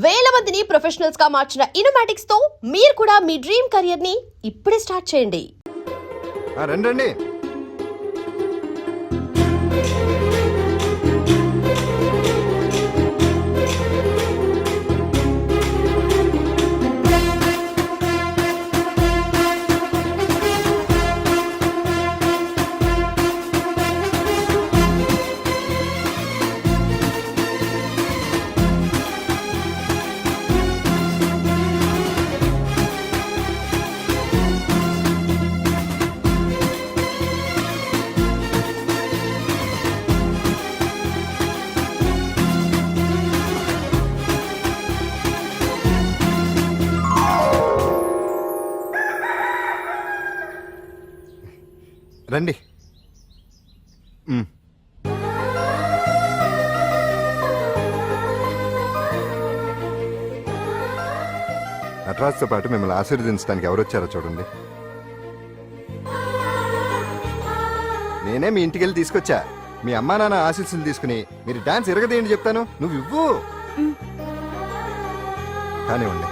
వేల మందిని ప్రొఫెషనల్స్ గా మార్చిన ఇనోమాటిక్స్ తో మీరు కూడా మీ డ్రీమ్ కెరియర్ ని ఇప్పుడే స్టార్ట్ చేయండి. రండి. రండి. నటరాజ్తో పాటు మిమ్మల్ని ఆశీర్వదించడానికి ఎవరు వచ్చారో చూడండి. నేనే మీ ఇంటికి వెళ్ళి తీసుకొచ్చా. మీ అమ్మా నాన్న ఆశీస్సులు తీసుకుని మీరు డాన్స్ ఎరగదేంటి చెప్తాను. నువ్వు ఇవ్వు. కానివ్వండి.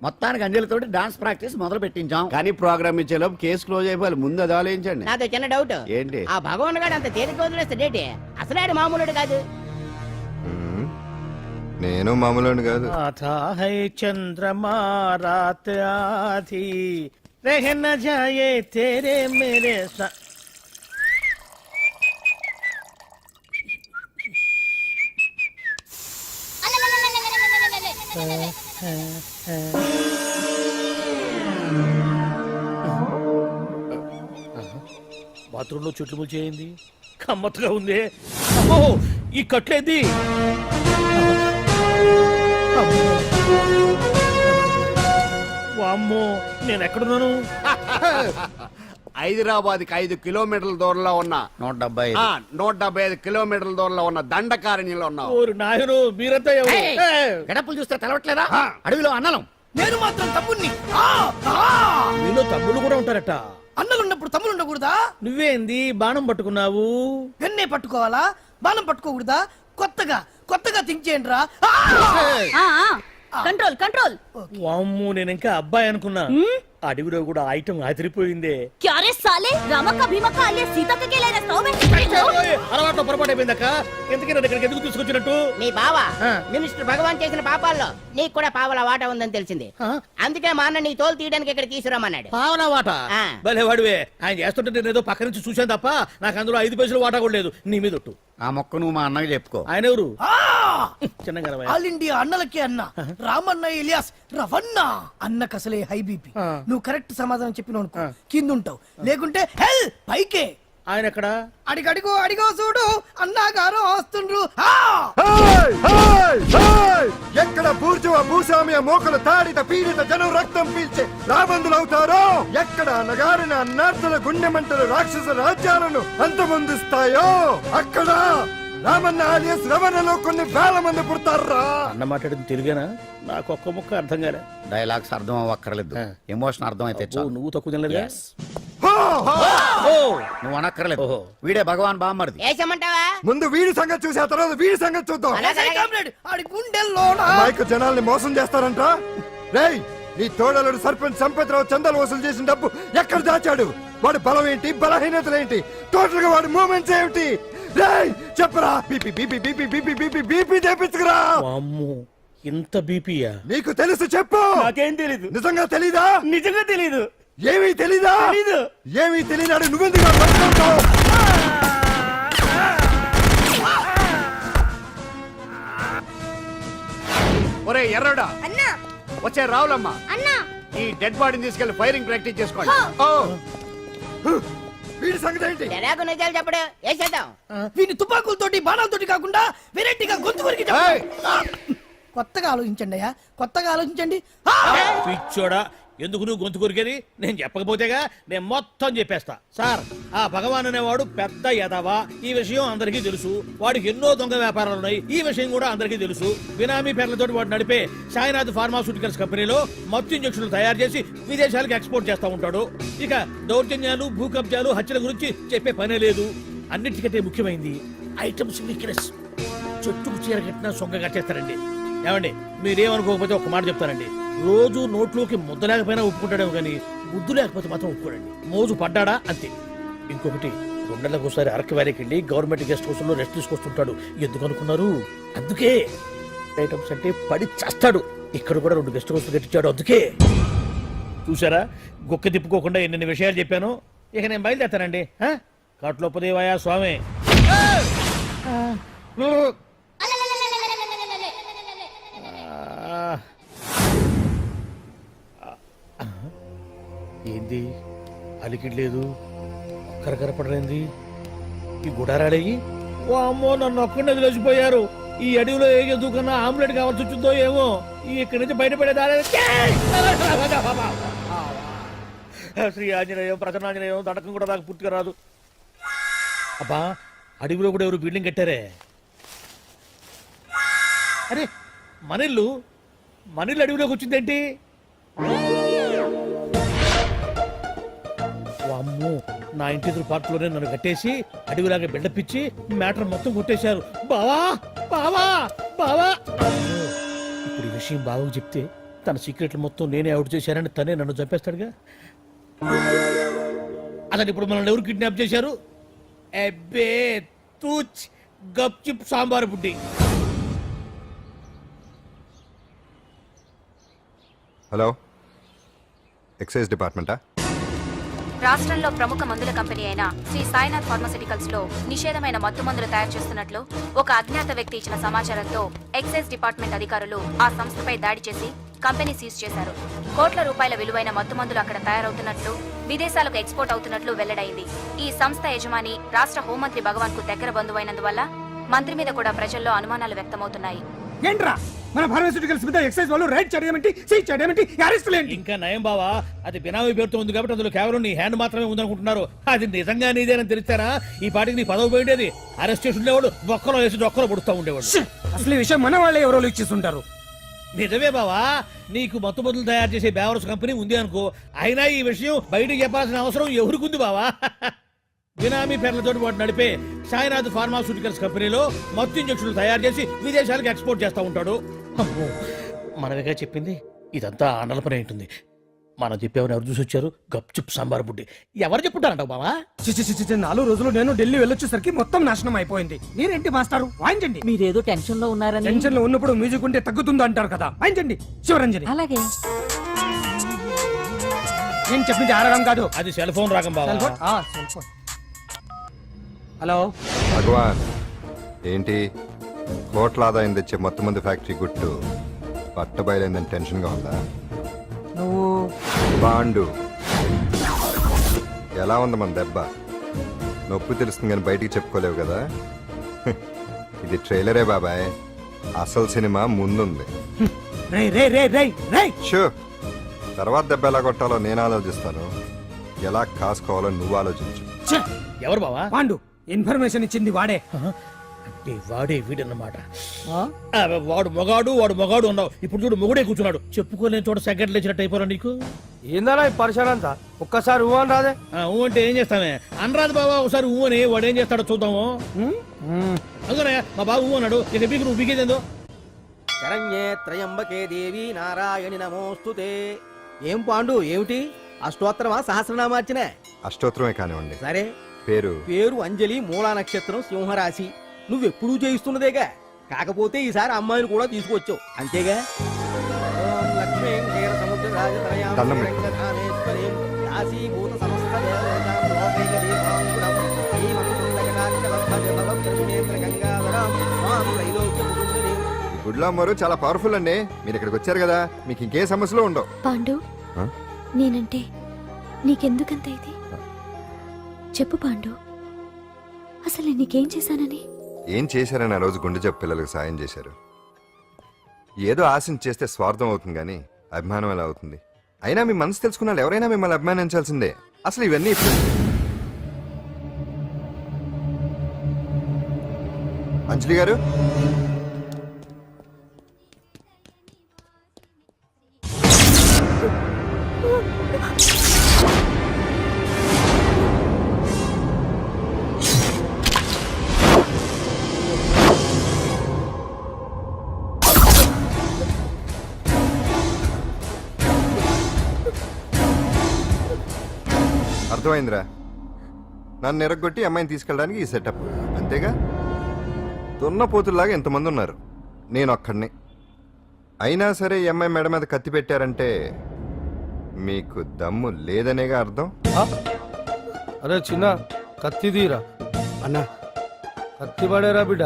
మొత్తానికి అంజలితోటి డాన్స్ ప్రాక్టీస్ మొదలు పెట్టించాం. కానీ ప్రోగ్రామ్ ఇచ్చేలోపు కేసు క్లోజ్ అయిపోవాలి. ముందు అది ఆలోచించండి. నాతో చిన్న డౌట్. ఏంటి? ఆ భగవాన్ గారు అంత తేలిక వదిలేస్తాడేటి? అసలు ఆడు మామూలుడు కాదు. నేను మామూలు కాదు. చంద్రమా రాత్ ఆధీ రह न जाए तेरे मेरे साथ. బాత్రూంలో చెట్లు ముల్చేయింది. కమ్మత్తుగా ఉంది. అమ్మో, ఈ కట్లేంది? వామ్మో, నేను ఎక్కడున్నాను? హైదరాబాద్ కి 5 కిలోమీటర్ల దూరంలో ఉన్న 175 కిలోమీటర్ల దూరంలో ఉన్న దండకారణ్యంలో ఉన్నావు. ఓరు నాయను, మీరంతా ఎవరు? గడపలు చూస్తే తెలవట్లేదా? అడవిలో అన్నలం. నేను మాత్రం తమ్ముణ్ణి. మీలో తమ్ముళ్ళు కూడా ఉంటారట. అన్నలున్నప్పుడు తమ్ముడు ఉండకూడదా? నువ్వేంది బాణం పట్టుకున్నావు? వెన్నే పట్టుకోవాలా? బాణం పట్టుకోకూడదా? కొత్తగా థింక్ చేయండి రా. Control control. వామ్మో, నేను ఇంకా అబ్బాయి అనుకున్నా. అడవిలో కూడా ఐటమ్ అదిరిపోయిందే. క్యారే సాలే, రమక భీమక అలియా సీతక్క కేలే రస్తావు మే. అలవాట్లో పొరపాటు అయిపోయిందక్క. ఎందుకు నన్ను ఇక్కడికి ఎందుకు తీసుకొచ్చినట్టు? మీ బావ మినిస్టర్ భగవాన్ చేసిన పాపాల్లో నీకు కూడా పావల వాటా ఉందని తెలిసింది. అందుకే మా అన్న నీ తోలు తీయడానికి ఇక్కడ తీసుకురామన్నాడు. పావనా వాటా? భలే వాడివే. ఆయన చేస్తుంటే నేను ఏదో పక్క నుంచి చూశాను తప్ప నాకు అందులో 5 పైసలు వాటా కూడా లేదు. నీ మీద ఒట్టు. ఆ మొక్క నువ్వు మా అన్నకి చెప్పుకో. ఆయన ఎవరు? చిన్నగా ఆల్ ఇండియా అన్నలకే అన్న రామన్న ఇలియాస్ రవన్న. అన్నకు అసలే హై బీపీ. నువ్వు కరెక్ట్ సమాధానం చెప్పిన కింద ఉంటావు, లేకుంటే హెల్ పైకే. ఆయన ఎక్కడ? అడిగో చూడు, అన్నగారు వస్తుండ్రు. ఎక్కడ బూర్జువా భూస్వామ్య మోకలు తాడిత పీడిత జనం రక్తం పీల్చే రాబందులవుతారో, ఎక్కడ నగారిన అన్నార్థుల గుండె మంటలు రాక్షస రాజ్యాలను అంతమొందిస్తాయో, అక్కడ రామన్న ఆలియస్ రవణలో కొన్ని వేల మంది పుడతారా. అన్న మాట్లాడింది తెలుగేనా? నాకు ఒక్క ముక్క అర్థం కాలే. డైలాగ్స్ అర్థం అవ్వక్కర్లేదు, ఎమోషన్ అర్థం అయితే ఓ, చాలు. నువ్వు తక్కువ తినలేదుగా? హో! నువ్వు అనక్కర్లేదు, ఓహో. వీడే భగవాన్ బామ్మర్ది. వేసమంటావా ముందు వీడి సంగతి చూసి ఆ తర్వాత వీడి సంగతి చూద్దాం. ఎస్ఐ కామ్రేడ్, ఆడి గుండెల్లోన మైక్ జనాల్ని మోసం చేస్తారంట. రేయ్, నీ తోడలుడు సర్పంచ్ సంపత్రావు చందాలు వసూలు చేసిన డబ్బు ఎక్కడ దాచాడు? వాడి బలం ఏంటి, బలహీనతలు ఏంటి, టోటల్ గా వాడి మూమెంట్స్ ఏమిటి? రేయ్ చెప్పరా. BP BP BP BP BP BP చేపించుకురా. అమ్మో, ఇంత బీపీయా? నీకు తెలుసు చెప్పు. నాకేం తెలీదు. నిజంగా తెలీదా? నిజంగా తెలీదు. ఏమీ తెలీదా? తెలీదు. ఏమీ తెలియనాడు నువ్వెందుకు పట్టుకుంటావు? ఒరే ఎర్రడా, అన్నా వచ్చే రావులమ్మ, అన్నా ఈ డెడ్ బాడీని తీసుకెళ్లి ఫైరింగ్ ప్రాక్టీస్ చేసుకోండి. వీడి సంగతి ఏంటి? ఎలాగో నిజాలు చెప్పడు వేసేద్దాం. వీని తుపాకులతోటి బాణాలతోటి కాకుండా వెరైటీగా గొంతు వరకు ఏయ్! కొత్తగా ఆలోచించండి అయ్యా, కొత్తగా ఆలోచించండి. పిచ్చోడా, ఎందుకు నువ్వు గొంతు కొరికేది? నేను చెప్పకపోతేగా నేను మొత్తం చెప్పేస్తా. సార్, ఆ భగవాన్ అనేవాడు పెద్ద యదవ, ఈ విషయం అందరికీ తెలుసు. వాడికి ఎన్నో దొంగ వ్యాపారాలు ఉన్నాయి, ఈ విషయం కూడా అందరికీ తెలుసు. బినామీ పేర్లతోటి వాడు నడిపే సాయినాథ్ ఫార్మాస్యూటికల్స్ కంపెనీలో మత్తు ఇంజక్షన్లు తయారు చేసి విదేశాలకు ఎక్స్పోర్ట్ చేస్తా ఉంటాడు. ఇక దౌర్జన్యాలు, భూ కబ్జాలు, హత్యల గురించి చెప్పే పనే లేదు. అన్నిటికంటే ముఖ్యమైనది ఐటమ్స్ వీక్నెస్. చెట్టుకు చీర కట్టినా సొంగ కట్టేస్తారండి. ఏమండి, మీరేమనుకోకపోతే ఒక మాట చెప్తానండి. రోజు నోట్లోకి ముద్ద లేకపోయినా ఒప్పుకుంటాడేమో కానీ ముద్దు లేకపోతే మాత్రం ఒప్పుకోడండి. మోజు పడ్డాడా అంతే. ఇంకొకటి, 2 నెలలకు ఒకసారి అరకు వ్యాలీకి వెళ్ళి గవర్నమెంట్ గెస్ట్ హౌస్ లో రెస్ట్ తీసుకొస్తుంటాడు. ఎందుకు అనుకున్నారు? అందుకే. ఐటమ్స్ అంటే పడి చేస్తాడు. ఇక్కడ కూడా 2 గెస్ట్ హౌస్ కట్టించాడు. అందుకే. చూసారా, గుక్క తిప్పుకోకుండా ఎన్ని విషయాలు చెప్పాను. ఇక నేను బయలుదేరుతానండి. కాట్లోపదేవాయా స్వామి. ఏంది అలికిడ్ లేదు, కరకరపడలేంది ఈ గుడారాడయ్యి? ఓ అమ్మో, నన్ను ఒక్కడిని వదిలేసిపోయారు. ఈ అడవిలో ఏ జంతువుకన్నా ఆమ్లెట్ కావాల్సి వచ్చిందో ఏమో. ఇక్కడి నుంచి బయటపడేదారే. శ్రీ ఆంజనేయం, ప్రసన్నాంజనేయం, దడకం కూడా నాకు పూర్తిగా రాదు. అబ్బా, అడవిలో కూడా ఎవరు బిల్డింగ్ కట్టారే? అరే, మనిల్లు అడవిలోకి వచ్చిందేంటి? అమ్మో, నా ఇంటి ఎదురు పార్కులోనే నన్ను కట్టేసి అడవిలాగా బిల్డపిచ్చి మ్యాటర్ మొత్తం కొట్టేశారు. బావా బావా బావా. ఇప్పుడు ఈ విషయం బావకు చెప్తే తన సీక్రెట్లు మొత్తం నేనే అవుట్ చేశానని తనే నన్ను చంపేస్తాడుగా. అతను ఇప్పుడు మనల్ని ఎవరు కిడ్నాప్ చేశారు? అబ్బే తూచ్, గప్ చిప్ సాంబార్ బుడ్డి. హలో, ఎక్సైజ్ డిపార్ట్మెంటా? రాష్ట్రంలో ప్రముఖ మందుల కంపెనీ అయిన శ్రీ సాయినాథ్ ఫార్మాస్యూటికల్స్ లో నిషేధమైన మత్తు మందులు తయారు చేస్తున్నట్లు ఒక అజ్ఞాత వ్యక్తి ఇచ్చిన సమాచారంతో ఎక్సైజ్ డిపార్ట్మెంట్ అధికారులు ఆ సంస్థపై దాడి చేసి కంపెనీ సీజ్ చేశారు. కోట్ల రూపాయల విలువైన మత్తు మందులు అక్కడ తయారవుతున్నట్లు, విదేశాలకు ఎక్స్పోర్ట్ అవుతున్నట్లు వెల్లడైంది. ఈ సంస్థ యజమాని రాష్ట్ర హోంమంత్రి భగవాన్ కు దగ్గర బంధువైనందువల్ల మంత్రి మీద కూడా ప్రజల్లో అనుమానాలు వ్యక్తమవుతున్నాయి. ఏంట్రా మన ఫార్మాస్యూటికల్స్ మీద ఎక్సైజ్ వాళ్ళు రైడ్ చేయడమేంటి, సీజ్ చేయడమేంటి, అరెస్ట్ లేంటి? ఇంకా నయం బావా, అది బినామీ పేరుతో ఉంది కాబట్టి అందులో కేవలం నీ హ్యాండ్ మాత్రమే ఉందనుకుంటున్నారు. అది నిజంగా నీదేనని తెలిస్తారా ఈ పాటికి నీ పదవి పోయిండేది. అరెస్ట్ చేసి ఉండేవాడు, బొక్కలో వేసి డొక్కలో పుడుతూ ఉండేవాడు. అసలు ఈ విషయం మన వాళ్ళే ఎవరో ఇచ్చేస్తుంటారు. నిజమే బావా, నీకు మత్తు మందులు తయారు చేసే బేవర్స్ కంపెనీ ఉంది అనుకో, అయినా ఈ విషయం బయటకు చెప్పాల్సిన అవసరం ఎవరికుంది బావా? బినామీ పేర్లతో వాడు నడిపే సాయినాథ్ ఫార్మాస్యూటికల్స్ కంపెనీలో మత్తు ఇంజక్షన్లు తయారు చేసి విదేశాలకు ఎక్స్పోర్ట్ చేస్తూ ఉంటాడు. అమ్మో, మనమేగా చెప్పింది. ఇదంతా ఆనల పని ఉంటుంది. మనం చెప్పేవని ఎవరు చూసి వచ్చారు? గప్చుప్ సాంబార్ బుడ్డి. ఎవరు చెప్పుంటారంట బావా? 4 రోజులు నేను ఢిల్లీ వెళ్ళొచ్చేసరికి మొత్తం నాశనం అయిపోయింది. మీరేంటి మాస్టారు, వాయించండి. మీరేదో టెన్షన్ లో ఉన్నారని. టెన్షన్ లో ఉన్నప్పుడు మ్యూజిక్ ఉంటే తగ్గుతుంది అంటారు కదా, వాయించండి శివరంజని. అలాగే. నేను చెప్పింది ఆడడం కాదు, అది సెల్ ఫోన్ రాగం బావా. Cell phone. Cell phone. Hello భగవాన్, ఏంటి కోట్ల ఆదాయం తెచ్చే మొత్తం మంది ఫ్యాక్టరీ గుట్టు పట్టబయలైందని టెన్షన్ గా ఉందా? నువ్వు బాండు ఎలా ఉంది మన దెబ్బ? నొప్పి తెలుస్తుంది కానీ బయటికి చెప్పుకోలేవు కదా. ఇది ట్రైలరే బాబాయ్, అసలు సినిమా ముందుంది. రే రే రే రే రే షూ, తర్వాత దెబ్బ ఎలా కొట్టాలో నేను ఆలోచిస్తాను, ఎలా కాసుకోవాలో నువ్వు ఆలోచించు. ఎవరు బావా? పాండు ఇన్ఫర్మేషన్ ఇచ్చింది వాడే. అంటే వాడే వీడన్నమాట. వాడు మొగాడు ఉన్నావు, ఇప్పుడు చూడు మొగుడే కూర్చున్నాడు. చెప్పుకోలేని చోట సెకండ్ లేచినట్టు అయిపోరా నీకు. ఏందన్నా ఈ పరిశాన్ అంతా ఒక్కసారి ఊ అని రాదే. ఊ అంటే ఏం చేస్తామే అనరాదు బాబా. ఒకసారి ఊ అని వాడు ఏం చేస్తాడో చూద్దాము. అందుకనే మా బాబు ఊ అన్నాడు, ఇక బీకు నువ్వు బీకేదేందో. శరణ్యే త్రయంబకే దేవి నారాయణి నమోస్తుతే. ఏం పాండు ఏమిటి అష్టోత్తరమా సహస్రనామార్చన? అష్టోత్తరమే కానివ్వండి. సరే, పేరు పేరు అంజలి, మూలా నక్షత్రం సింహరాశి. నువ్వెప్పుడూ చేయిస్తున్నదేగా, కాకపోతే ఈసారి అమ్మాయిని కూడా తీసుకొచ్చావు అంతేగా. ఓం లక్ష్మీం క్షీర సముద్ర రాజతనయాం దండం పెట్టు. శ్రీరంగధామేశ్వరీం దాసీభూత సమస్త దేవతాం లోకైక దీపాంకురం శ్రీమంతులకటాక్షవద్ధజలవద్ధర్మేంద్ర గంగాధరాం మాం త్రైలోక్య ముకుందరీం. ఈ గుడ్లో అమ్మరు చాలా పవర్ఫుల్ అండి. మీరు ఇక్కడికి వచ్చారు కదా, మీకు ఇంకే సమస్యలు ఉండవు. పాండు ఆ? నేనంటే నీకెందుకంత ఇది చెప్పు పాండు, అసలు నీకేం చేశానని? ఏం చేశారని ఆ రోజు గుండె జబ్బు పిల్లలకు సాయం చేశారు. ఏదో ఆశించి చేస్తే స్వార్థం అవుతుంది కానీ అభిమానం ఎలా అవుతుంది? అయినా మీ మనసు తెలుసుకున్న వాళ్ళు ఎవరైనా మిమ్మల్ని అభిమానించాల్సిందే. అసలు ఇవన్నీ ఇప్పుడు అంజలి గారు, అర్థమైందిరా. నన్ను ఎరగొట్టి అమ్మాయిని తీసుకెళ్ళడానికి ఈ సెటప్ అంతేగా. దున్నపోతుల్లాగా ఎంతమంది ఉన్నారు, నేను ఒక్కడిని. అయినా సరే ఈ అమ్మాయి మెడ మీద కత్తి పెట్టారంటే మీకు దమ్ము లేదనేగా అర్థం. అరే చిన్న కత్తి తీరా అన్నా కత్తి పడేరా బిడ్డ.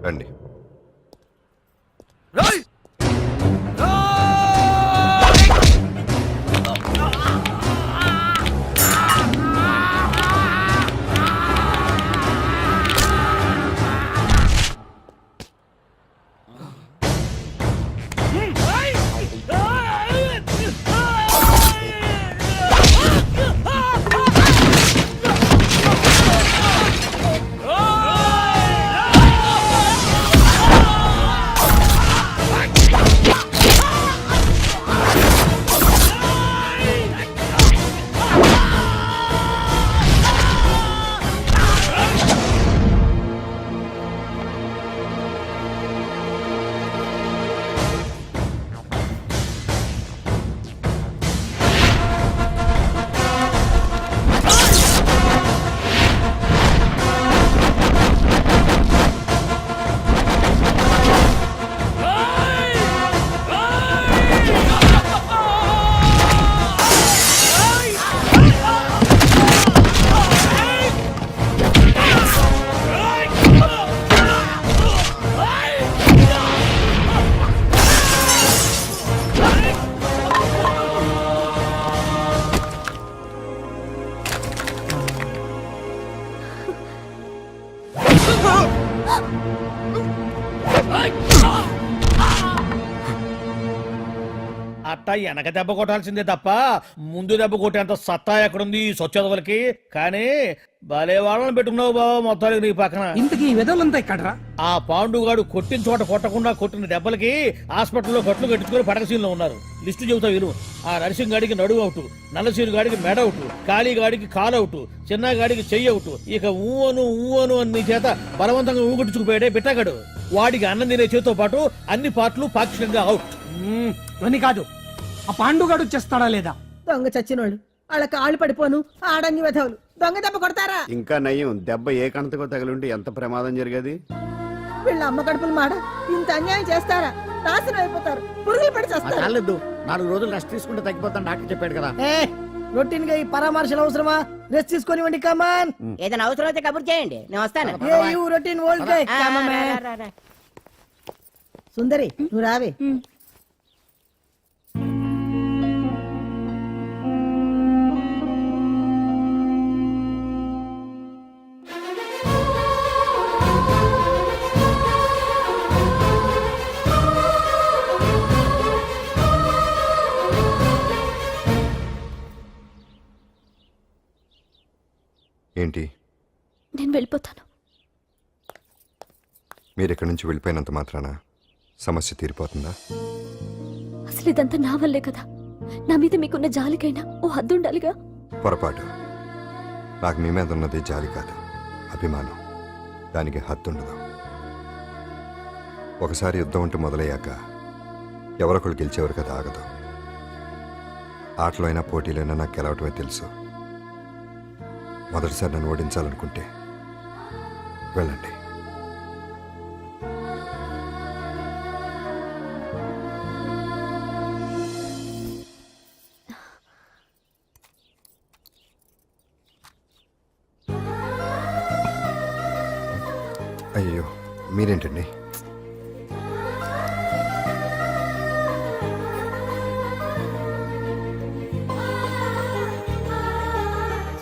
రండి. అట్టా వెనక దెబ్బ కొట్టాల్సిందే తప్ప ముందు దెబ్బ కొట్టేంత సత్తా ఎక్కడుంది ఈ సొచ్చదవలకి. కానీ భలే వాళ్ళని పెట్టుకున్నావు బాబా మొత్తానికి నీ పక్కన. ఇంతకీ ఈ విధులంతా ఇక్కడరా? ఆ పాండుగాడు కొట్టిన చోట కొట్టకుండా కొట్టిన దెబ్బలకి హాస్పిటల్లో కట్లు కట్టించుకుని పడకసీన్లో ఉన్నారు. లిస్టు చెబుతా విను. ఆ నరసింహ గాడికి నడువు అవుట్, నల్లసీరు గాడికి మెడ అవుట్, కాళీ గాడికి కాల్ అవుట్, చిన్న గాడికి చెయ్యి అవుట్. ఇక ఊవను అని నీ చేత బలవంతంగా ఊగొట్టుకుపోయాడే బిట్టగాడు. వాడికి అన్నం తినే చేతితో పాటు అన్ని పార్ట్లు పాక్షికంగా అవుట్. అని కాదు, ఆ పాండుగాడు వచ్చేస్తాడా లేదా? దొంగ చచ్చినోళ్ళు వాళ్ళ కాళ్ళు పడిపోను ఆడంగి వెధవులు దొంగ దెబ్బ కొడతారా? ఇంకా నయ్యం, దెబ్బ ఏ కణతకో తగిలింటే ఎంత ప్రమాదం జరిగేది. వీళ్ళ అమ్మ కడుపులు మాడ ఇంత అన్యాయం చేస్తారా? నాశనం అయిపోతారు, పురుగులు పడి చేస్తారు. చాలేదు, 4 రోజులు రెస్ట్ తీసుకుంటే తగ్గిపోతాను డాక్టర్ చెప్పాడు కదా. రొటీన్ గా ఈ పరామర్శలు అవసరమా? రెస్ట్ తీసుకొని కమాన్. ఏదైనా అవసరం అయితే కబుర్ చేయండి, నేను వస్తాను. Routine old guy. సుందరి నువ్వు రావే. ఏంటి? నేను వెళ్ళిపోతాను. మీరు ఇక్కడి నుంచి వెళ్ళిపోయినంత మాత్రాన సమస్య తీరిపోతుందా? అసలు ఇదంతా నా వల్లే కదా. నా మీద మీకున్న జాలికైనా ఓ హద్దు ఉండాలిగా. పొరపాటు. నాకు మీ మీద ఉన్నది జాలి కాదు, అభిమానం. దానికి హద్దుండదు. ఒకసారి యుద్ధం అంటూ మొదలయ్యాక ఎవరొకరు గెలిచేవారు కదా ఆగదు. ఆటలో అయినా పోటీలైనా నాకు గెలవటమే తెలుసు. మొదటిసారి నన్ను ఓడించాలనుకుంటే వెళ్ళండి. అయ్యో, మీరేంటండి?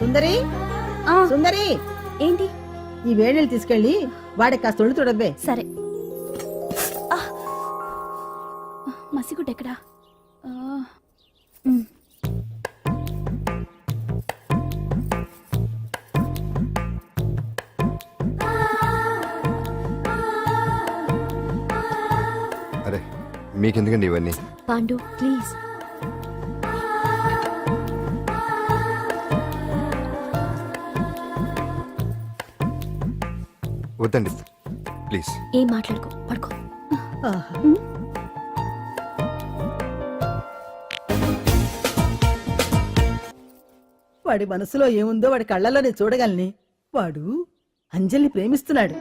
సుందరి, సుందరి, ఏంటి? ఈ వేణీలు తీసుకెళ్ళి వాడికి కాస్త ఒళ్ళు చూడబ్బే. సరే. మసిగుడ్డ ఎక్కడా? అరే, మీకెందుకండి ఇవన్నీ? పాండు ప్లీజ్. వద్దండి ప్లీజ్. ఏం మాట్లాడుకో, పడుకో. వాడి మనసులో ఏముందో వాడి కళ్ళలో నేను చూడగలని. వాడు అంజలిని ప్రేమిస్తున్నాడు.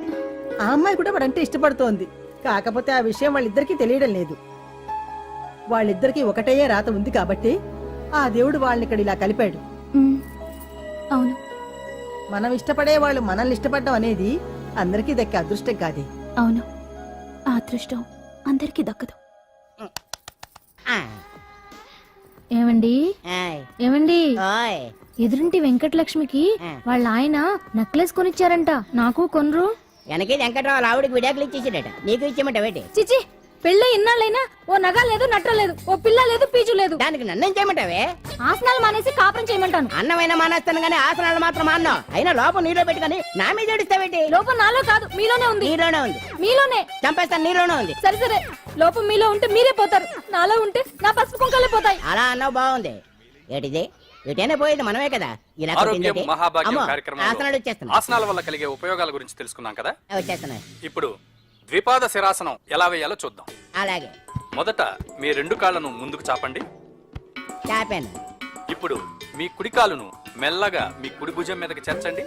ఆ అమ్మాయి కూడా వాడంటే ఇష్టపడుతోంది. కాకపోతే ఆ విషయం వాళ్ళిద్దరికీ తెలియడం లేదు. వాళ్ళిద్దరికీ ఒకటయ్యే రాత ఉంది కాబట్టి ఆ దేవుడు వాళ్ళని ఇక్కడ ఇలా కలిపాడు. అవును. మనం ఇష్టపడే వాళ్ళు మనల్ని ఇష్టపడడం అనేది అందరికీ దక్కే అదృష్టం కాదే. అవును, ఆ అదృష్టం అందరికీ దక్కదు. ఏమండి, ఏమండి, ఎదురింటి వెంకటలక్ష్మికి వాళ్ళ ఆయన నెక్లెస్ కొనిచ్చారంట. నాకు కొనరు? వెనకే వెంకట్రావు ఆవిడకి విడాకులు ఇచ్చేసాడట. నీకు ఇచ్చేమంట వేటి? చిచి, పెళ్ళ ఇన్నాళ్ళైనా ఓ నగ లేదు, నట్ట లేదు, ఓ పిల్ల లేదు, పీచు లేదు. దానికి నన్నేం చేయమంటావే? ఆసనాలు మానేసి కాపురం చేయమంటాను. అన్నమైన మానేస్తాను గానీ ఆసనాలు మాత్రం మాన్నా. అయినా లోపం నీలో పెట్టుకొని నా మీద ఏడుస్తావేటి? లోపం నాలో కాదు, మీలోనే ఉంది. నీలోనే ఉంది. మీలోనే. చంపేస్తాను, నీలోనే ఉంది. సరే సరే, లోపం మీలో ఉంటే మీరే పోతారు, నాలో ఉంటే నా పసుపు కుంకాలే పోతాయి. అలా అన్నావు, బాగుంది. ఏటిది? ఎటైనా పోయేది మనమే కదా. ఇలా ఆరోగ్యం మహాభాగ్యం కార్యక్రమంలో ఆసనాలు వచ్చేస్తున్నాయి. ఆసనాల వల్ల కలిగే ఉపయోగాల గురించి తెలుసుకున్నాం కదా. వచ్చేస్తున్నాయి. ఇప్పుడు ద్విపాద శిరాసనం ఎలా వేయాలో చూద్దాం. అలాగే. మొదట మీ రెండు కాళ్ళను ముందుకు చాపండి. చాపాను. ఇప్పుడు మీ కుడి కాలును మెల్లగా మీ కుడి భుజం మీదకి చేర్చండి.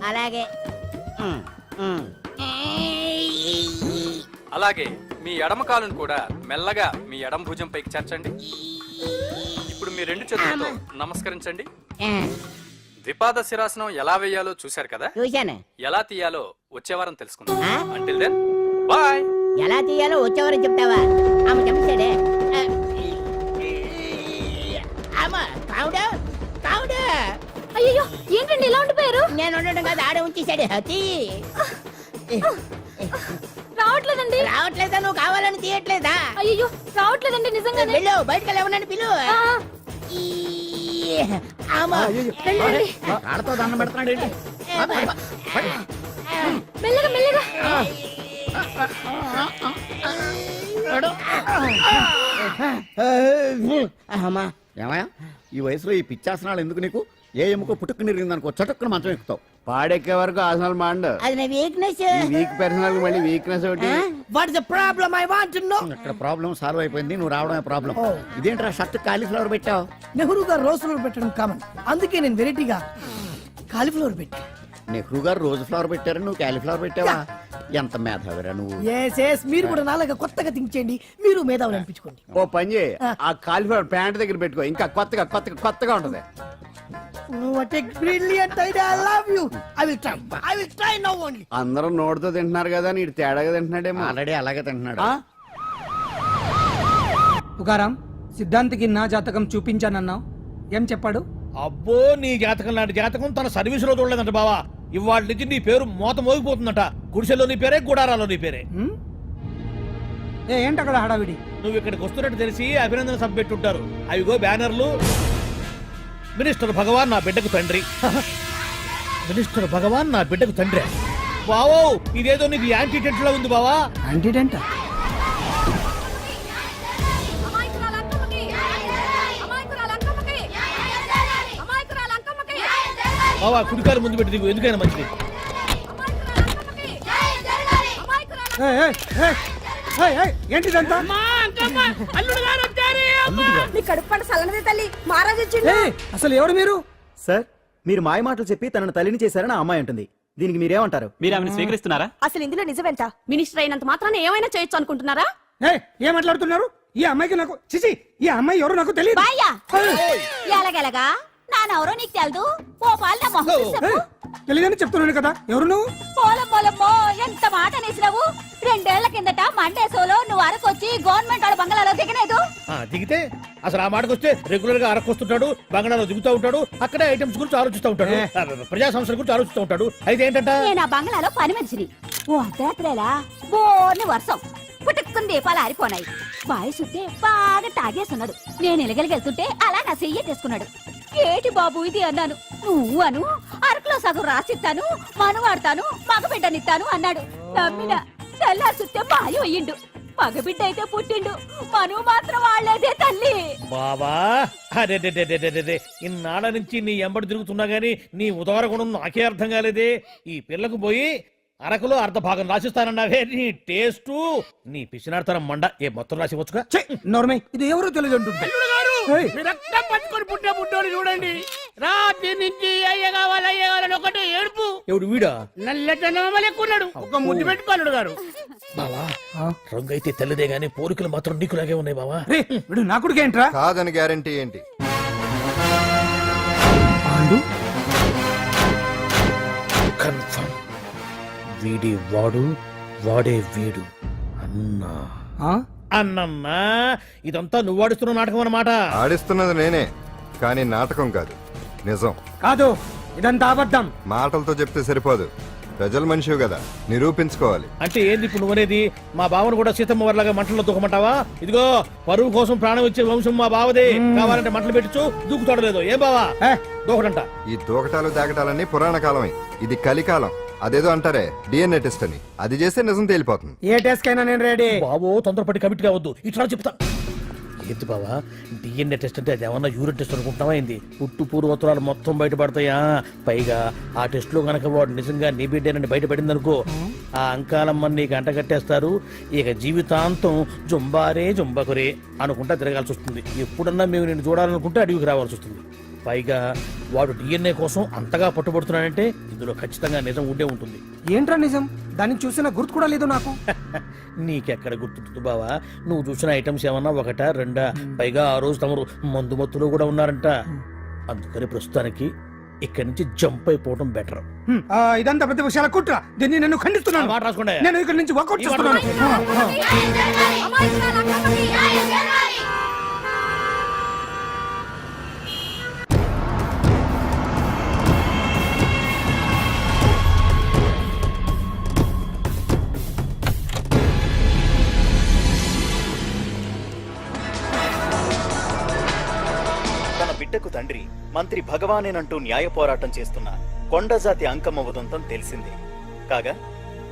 అలాగే. అలాగే మీ ఎడమ కాలును కూడా మెల్లగా మీ ఎడమ భుజం పైకి చేర్చండి. ఇప్పుడు మీ రెండు చేతులతో నమస్కరించండి. ద్విపాద శిరాసనం ఎలా వేయాలో చూశారు కదా. చూశాను. ఎలా తీయాలో వచ్చే వారం తెలుసుకుందాం. Until then bye. ఎలా తీయాలో వచ్చేవారు చెప్తావా? ఆమె చెప్పాడే. అయ్యో, ఏంటండి ఇలా ఉండిపోయారు? నేను ఉండడం కాదు, ఆడే ఉంచేశాడు. రావట్లేదండి. రావట్లేదా? నువ్వు కావాలని తీయట్లేదా? అయ్యో, రావట్లేదండి నిజంగానే. వెళ్ళు, బయటకు వెళ్ళవనని పిలు. ఆడతో దండం పెడుతున్నాడు ఏంటి? మెల్లగా మెల్లగా. అమ్మా, ఏమయ్యా, ఈ వయసులో ఈ పిచ్చాసనాలు ఎందుకు నీకు? ఏ ఎముకో పుట్టుకుని నిరిగిందనుకో చటుక్కున మంచం ఎక్కుతావు. పాడెక్కే వరకు ఆసనాలు మాండు. అది నా వీక్నెస్. వీక్ పర్సనల్ మళ్ళీ వీక్నెస్ ఒకటి. What is the problem? I want to know. ఇక్కడ ప్రాబ్లం సాల్వ్ అయిపోయింది, నువ్వు రావడమే ప్రాబ్లం. ఇదేంట్రా షర్ట్ కాలీఫ్లవర్ పెట్టావు? నెహ్రూ గారు రోజ్ ఫ్లవర్ పెట్టడం కామన్, అందుకే నేను వెరైటీగా కాలీఫ్లవర్ పెట్టి. నెహ్రూ గారు రోజు ఫ్లవర్ పెట్టారు, నువ్వు కాలీఫ్లవర్ పెట్టావా? ఎంత మేధావిరా నువ్వు. మీరు కూడా నాలాగా కొత్తగా థింక్ చేయండి, మీరు మేధావులు అనిపించుకోండి. ఓ పని చేయి, ఆ కాలిఫ్లవర్ ప్యాంట్ దగ్గర పెట్టుకో, ఇంకా కొత్తగా ఉంటది. What a brilliant idea. I love you. I will try now only. అందరూ నోటితో తింటున్నారు కదా, నీడు తేడాగా తింటున్నాడేమో. ఆల్రెడీ అలాగే తింటున్నాడు. పుకారం, సిద్ధాంతికి నా జాతకం చూపించానన్నావు, ఏం చెప్పాడు? అబ్బో, నీ జాతకం లాంటి జాతకం తన సర్వీసులో చూడలేదంట బావా. ఇవాళ నుంచి నీ పేరు మోత మోగిపోతుందట. గుడిసెలో నీ పేరే, గుడారాలో నీ పేరే. ఏంటి అక్కడ హడావిడి? నువ్వు ఇక్కడికి వస్తున్నట్టు తెలిసి అభినందన సభ పెట్టుంటారు. అవిగో బ్యానర్లు. మినిస్టర్ భగవాన్ నా బిడ్డకు తండ్రి. మినిస్టర్ భగవాన్ నా బిడ్డకు తండ్రి. బావో ఇదేదో నీకు యాంటీ టెంట్ లా ఉంది బావా. యాంటీడెంట్ బావా కుడికారు ముందు పెట్టి దిగు, ఎందుకైనా మంచిది. ఏంటిదంతా? అసలు ఎవరు మీరు? సార్ మీరు మాయ మాటలు చెప్పి తనను తల్లిని చేశారని ఆ అమ్మాయి అంటుంది. దీనికి మీరేమంటారు? మీరు ఆమెను స్వీకరిస్తున్నారా? అసలు ఇందులో నిజమేంట? మినిస్టర్ అయినంత మాత్రాన ఏమైనా చేయొచ్చు అనుకుంటున్నారా? ఏం మాట్లాడుతున్నారు? ఈ అమ్మాయికి నాకు చిచి, ఈ అమ్మాయి ఎవరు నాకు తెలియదు. ఎలాగెలగా నానెవరో నీకు తెలదు. ఓ పాల మొహం చెప్పు. తెలియదని చెప్తున్నాను కదా. ఎవరు నువ్వు? పోలమ్మో ఎంత మాట అనేసినావు. 2 ఏళ్ల కిందట మండే సోలో నువ్వు అరకొచ్చి గవర్నమెంట్ వాళ్ళ బంగ్లాలో దిగలేదు. దిగితే అసలు ఆ మాటకు వస్తే రెగ్యులర్ గా అరకొస్తుంటాడు, బంగాళాలో దిగుతూ ఉంటాడు, అక్కడే ఐటమ్స్ గురించి ఆలోచిస్తూ ఉంటాడు, ప్రజా సమస్యల గురించి ఆలోచిస్తూ ఉంటాడు. అయితే ఏంటంట, నేను ఆ బంగ్లాలో పని మనిషిని. ఓ అర్ధరాత్రేలా బోర్ని వర్షం పుట్టుకుని దీపాలు ఆరిపోనాయి. వాయిసుంటే బాగా తాగేస్తున్నాడు. నేను ఎలగలిగెళ్తుంటే అలా నా చెయ్యేసుకున్నాడు. ఏటి బాబు ఇది అన్నాను. నువ్వు అను అరకులో సగం రాసిస్తాను, మనువాడతాను, మగబిడ్డనిస్తాను అన్నాడు. నమ్మిన తెల్లారిస్తే మాయం అయ్యిండు. మగబిడ్డ అయితే పుట్టిండు, మనువు మాత్రం వాళ్లేదే తల్లి. బాబా అరే ఇన్నాళ్ళ నుంచి నీ ఎంబడి తిరుగుతున్నా గానీ నీ ఉదార గుణం నాకే అర్థం కాలేదే. ఈ పిల్లకు పోయి అరకులో అర్ధ భాగం రాసిస్తానన్నావే, నీ టేస్టు నీ పిచ్చినాడతనం మండ. ఏ మొత్తం రాసివచ్చుగా. నోర్మై ఇది ఎవరో తెలియదు అంటుంటే. రక్తం పట్టుకొని పుట్టే పుట్టోడు చూడండి. రాత్రి నుంచి అయ్య కావాలని ఒకటే ఏడుపు. ఎవడు వీడా? నల్లెక్కున్నాడు. ఒక ముద్దు పెట్టుకోలేడు గారు. బావా రంగు అయితే తెల్లదే గానీ పోలికలు మాత్రం నీకులాగే ఉన్నాయి బావా. వీడు నా కొడుకు ఏంట్రా? కాదని గ్యారంటీ ఏంటి? కన్ఫర్మ్ వీడి వాడు, వాడే వీడు. అన్నా అన్నమ్మా ఇదంతా నువ్వు ఆడిస్తున్న నాటకం అన్నమాట. ఆడిస్తున్నది నేనే, కానీ నాటకం కాదు, నిజం. కాదు ఇదంతా అబద్ధం. మాటలతో చెప్తే సరిపోదు, ప్రజల మనిషివి కదా, నిరూపించుకోవాలి. అంటే ఏంది ఇప్పుడు నువ్వనేది? మా బావను కూడా సీతమ్మ వారిలాగా మంటల్లో దూకమంటావా? ఇదిగో పరువు కోసం ప్రాణం ఇచ్చే వంశం మా బావదే. కావాలంటే మంటలు పెట్టచ్చు, దూకుతాడలేదు. ఏం బావా దూకడంట? ఈ దూకటాలు దాకటాలన్నీ పురాణ కాలమే, ఇది కలికాలం. అదేదో అంటారే డిఎన్ఏ టెస్ట్ అని, అది చేస్తే నిజం తేలిపోతుంది. ఏ టెస్ట్ కైనా నేను రెడీ. బావో తొందరపడి కమిట్ కావద్దు, ఇట్లా చెప్తా. ఏంటి బావా డిఎన్ఏ టెస్ట్ అంటే అది ఏమన్నా యూరిన్ టెస్ట్ అనుకుంటావా ఏంది? పుట్టు పూర్వోత్తరాలు మొత్తం బయటపడతాయా? పైగా ఆ టెస్ట్ లో గనక వాడు నిజంగా నీ బిడ్డేనని బయటపడింది అనుకో, ఆ అంకాలమ్మని నీకు అంట కట్టేస్తారు. ఇక జీవితాంతం జుంబారే జుంబకురే అనుకుంటా తిరగాల్సి వస్తుంది. ఎప్పుడన్నా మేము నేను చూడాలనుకుంటే అడవికి రావాల్సి వస్తుంది. పైగా వాడు డిఎన్ఏ కోసం అంతగా పట్టుబడుతున్నాడంటే ఇందులో ఖచ్చితంగా నిజం ఉండే ఉంటుంది. ఏంట్రా నిజం? దాన్ని చూసిన గుర్తు కూడా లేదు నాకు. నీకెక్కడ గుర్తుంటుంది బావా? నువ్వు చూసిన ఐటమ్స్ ఏమన్నా ఒకటా రెండా? పైగా ఆ రోజు తమరు మందు మత్తులో కూడా ఉన్నారంట. అందుకని ప్రస్తుతానికి ఇక్కడి నుంచి జంప్ అయిపోవడం బెటర్. ఇదంతా పెద్ద విషయాల కుట్ర. దీన్ని నేను ఖండిస్తున్నాను. మాట రాసుకోండి. నేను ఇక్కడ నుంచి వర్కౌట్ చేస్తున్నాను. బిడ్డకు తండ్రి మంత్రి భగవానేనంటూ న్యాయ పోరాటం చేస్తున్న కొండజాతి అంకమ్మ ఉదంతం తెలిసిందే. కాగా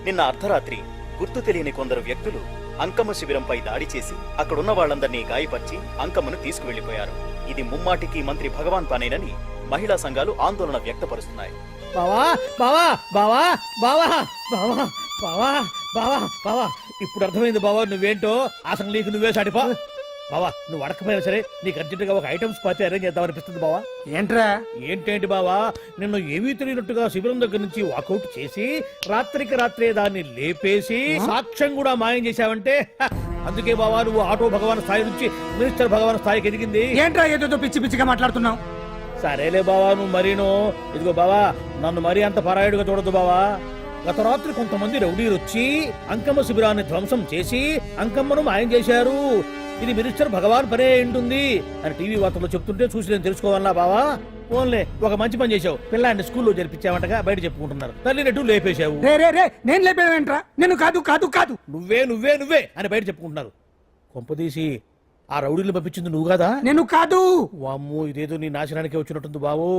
నిన్న అర్ధరాత్రి గుర్తు తెలియని కొందరు వ్యక్తులు అంకమ్మ శిబిరంపై దాడి చేసి అక్కడున్న వాళ్లందరినీ గాయపరిచి అంకమ్మను తీసుకువెళ్లిపోయారు. ఇది ముమ్మాటికి మంత్రి భగవాన్ పనేనని మహిళా సంఘాలు ఆందోళన వ్యక్తపరుస్తున్నాయి. బావా బావా బావా బావా బావా బావా బావా బావా ఇప్పుడు అర్థమైంది బావా నువ్వేంటో. అసలు నీకు నువ్వే సాటిపా బావా. నువ్వు అడకపోయినా సరే నీకు అర్జెంట్ గా ఒక ఐటమ్స్ పార్టీ అరేంజ్ చేద్దాం అనిపిస్తుంది బావా. ఏంట్రా? ఏంటేంటి బావా, నిన్ను ఏమీ తెలియనట్టుగా శిబిరం దగ్గర నుంచి వాకౌట్ చేసి రాత్రికి రాత్రే దాన్ని లేపేసి సాక్ష్యం కూడా మాయం చేశావంటే అందుకే బావా నువ్వు ఆటో భగవాన్ స్థాయి నుంచి మినిస్టర్ భగవాన్ స్థాయికి ఎదిగింది. ఏంట్రా ఏదో పిచ్చి పిచ్చిగా మాట్లాడుతున్నావు? సరేలే బావా నువ్వు మరీను. ఇదిగో బావా నన్ను మరీ అంత పరాయుడుగా చూడద్దు బావా. గత రాత్రి కొంతమంది రౌడీలు వచ్చి అంకమ్మ శిబిరాన్ని ధ్వంసం చేసి అంకమ్మను మాయం చేశారు. ఇది మినిస్టర్ భగవాన్ పనే ఉంటుంది అని టీవీ వార్తల్లో చెప్తుంటే చూసి నేను తెలుసుకోవాలా బావా. ఓన్లే ఒక మంచి పని చేశావు, పిల్లాన్ని స్కూల్లో జరిపించావంటగా బయట చెప్పుకుంటున్నారు. తల్లి నెట్టు లేపేశావు. నేను లేపేవేంట్రా? నేను కాదు కాదు కాదు నువ్వే నువ్వే నువ్వే అని బయట చెప్పుకుంటున్నారు. కొంపదీసి ఆ రౌడీలు పంపించింది నువ్వు కాదా? నేను కాదు. వామ్మో ఇదేదో నీ నాశనానికి వచ్చినట్టుంది బావు.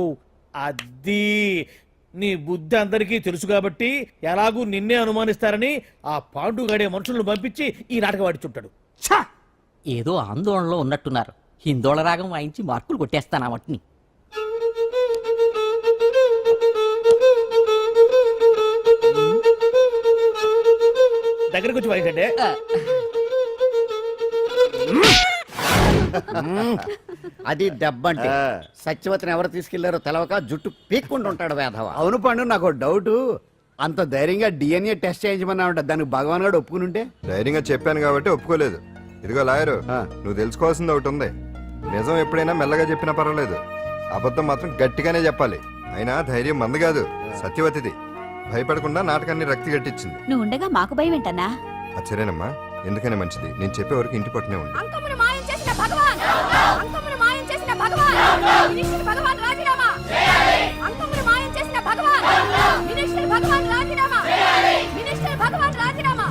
అది నీ బుద్ధి అందరికీ తెలుసు కాబట్టి ఎలాగూ నిన్నే అనుమానిస్తారని ఆ పాండుగాడే మనుషులను పంపించి ఈ నాటకం ఆడిచుంటాడు. ఏదో ఆందోళనలో ఉన్నట్టున్నారు. హిందోళ రాగం వాయించి మార్కులు కొట్టేస్తాను వాటిని. దగ్గరకు వచ్చి వాయించండి. అది దెబ్బంటే సత్యవతిని ఎవరు తీసుకెళ్లారో తెలవక జుట్టు పీక్కుంటూ ఉంటాడు వేధవ. అవును పండు, నాకు డౌట్. అంత ధైర్యంగా డిఎన్ఏ టెస్ట్ చేయించమన్నా ఉంటా, దానికి భగవాన్ గారు ఒప్పుకుని ఉంటే. ధైర్యంగా చెప్పాను కాబట్టి ఒప్పుకోలేదు. ఇదిగో లాయరు, నువ్వు తెలుసుకోవాల్సింది ఒకటి ఉంది. నిజం ఎప్పుడైనా మెల్లగా చెప్పినా పర్వాలేదు, అబద్ధం మాత్రం గట్టిగానే చెప్పాలి. అయినా ధైర్యం మంది కాదు, సత్యవతిది. భయపడకుండా నాటకాన్ని రక్తి గట్టించింది. నువ్వు ఉండగా మాకు భయం ఏంటన్నా? సరేనమ్మా, ఎందుకనే మంచిది. నేను చెప్పే వరకు ఇంటి పట్టునే ఉంది. అంకమును మాయం చేసిన భగవాన్, అంకమును మాయం చేసిన భగవాన్, మినిస్టర్ భగవాన్ రాజీనామా. అంకమును మాయం చేసిన భగవాన్, మినిస్టర్ భగవాన్ రాజీనామా. మినిస్టర్ భగవాన్ రాజీనామా.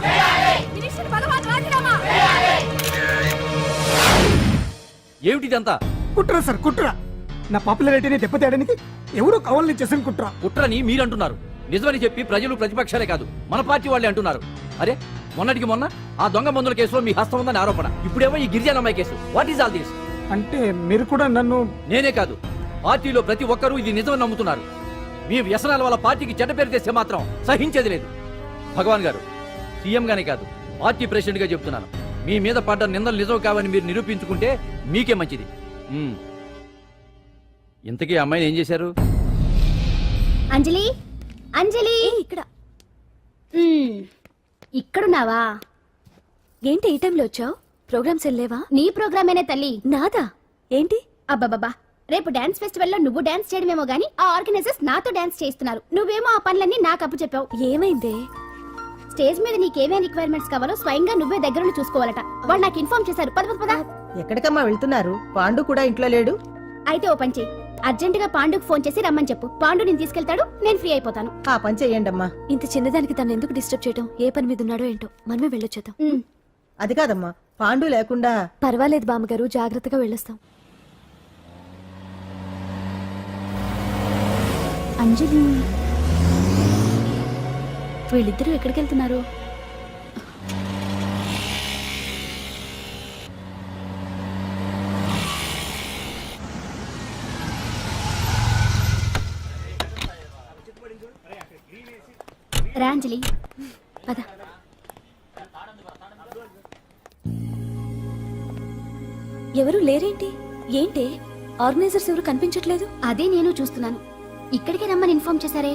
మినిస్టర్ భగవాన్ రాజీనామా. ఏమిటిదంతా? కుట్ర సార్, కుట్ర. నా పాపులారిటీని దెబ్బతేయడానికి ఎవరో కావాలని చేసిన కుట్ర. కుట్రని మీరంటున్నారు. నిజమని చెప్పి ప్రజలు ప్రతిపక్షాలే కాదు మన పార్టీ వాళ్ళే అంటున్నారు. అరే మొన్నటికి మొన్న ఆ దొంగ మందుల కేసులో మీ హస్తం ఉందని ఆరోపణ, ఇప్పుడేమో ఈ గిరిజన అమ్మాయి case. What is all this? అంటే మీరు కూడా నన్ను... నేనే కాదు, పార్టీలో ప్రతి ఒక్కరూ ఇది నిజమని నమ్ముతున్నారు. మీ వ్యసనాల వల్ల పార్టీకి చెడ్డ పేరు తెస్తే మాత్రం సహించేది లేదు. భగవాన్ గారు, సీఎం గానే కాదు పార్టీ ప్రెసిడెంట్ గా చెప్తున్నాను, మీ మీద పడ్డ నిందలు నిజం కావని మీరు నిరూపించుకుంటే మీకే మంచిది. ఇంతకీ అమ్మాయిని ఏం చేశారు? అంజలి, అంజలి ఇక్కడ. ఇక్కడున్నావా? ఏంటి ఈ టైంలో వచ్చావు? ప్రోగ్రామ్స్ వెళ్ళేవా? నీ ప్రోగ్రామేనే తల్లి. నాదా? ఏంటి? అబ్బాబాబా, రేపు డాన్స్ ఫెస్టివల్ లో నువ్వు డాన్స్ చేయడమేమో గానీ ఆ ఆర్గనైజర్స్ నాతో డాన్స్ చేస్తున్నారు. నువ్వేమో ఆ పనులన్నీ నాకు అప్పు చెప్పావు. ఏమైంది? స్టేజ్ మీద నీకేమేం రిక్వైర్మెంట్స్ కావాలో స్వయంగా నువ్వే దగ్గరుండి చూసుకోవాలట. వాళ్ళు నాకు ఇన్ఫార్మ్ చేశారు. పద పద. ఎక్కడికమ్మా వెళ్తున్నారు? పాండు కూడా ఇంట్లో లేడు. అయితే ఓ పని చెయ్యి, అర్జెంట్ గా పాండుకు ఫోన్ చేసి రమ్మని చెప్పు. పాండు నేను తీసుకెళ్తాడు, నేను ఫ్రీ అయిపోతాను. ఆ పని చెయ్యండమ్మా. ఇంత చిన్నదానికి తను ఎందుకు డిస్టర్బ్ చేయటం? ఏ పని మీద ఉన్నాడో ఏంటో, మనమే వెళ్ళొచ్చేద్దాం. అది కాదమ్మా, పాండు లేకుండా... పర్వాలేదు బామ్మగారు, జాగ్రత్తగా వెళ్ళొస్తాం. అంజలి, వీళ్ళిద్దరూ ఎక్కడికి వెళ్తున్నారు? రాంజలి, పద. ఎవరు లేరేంటి? ఏంటి ఆర్గనైజర్స్ ఎవరు కనిపించట్లేదు? అదే నేను చూస్తున్నాను. ఇక్కడికే రమ్మని ఇన్ఫార్మ్ చేశారే.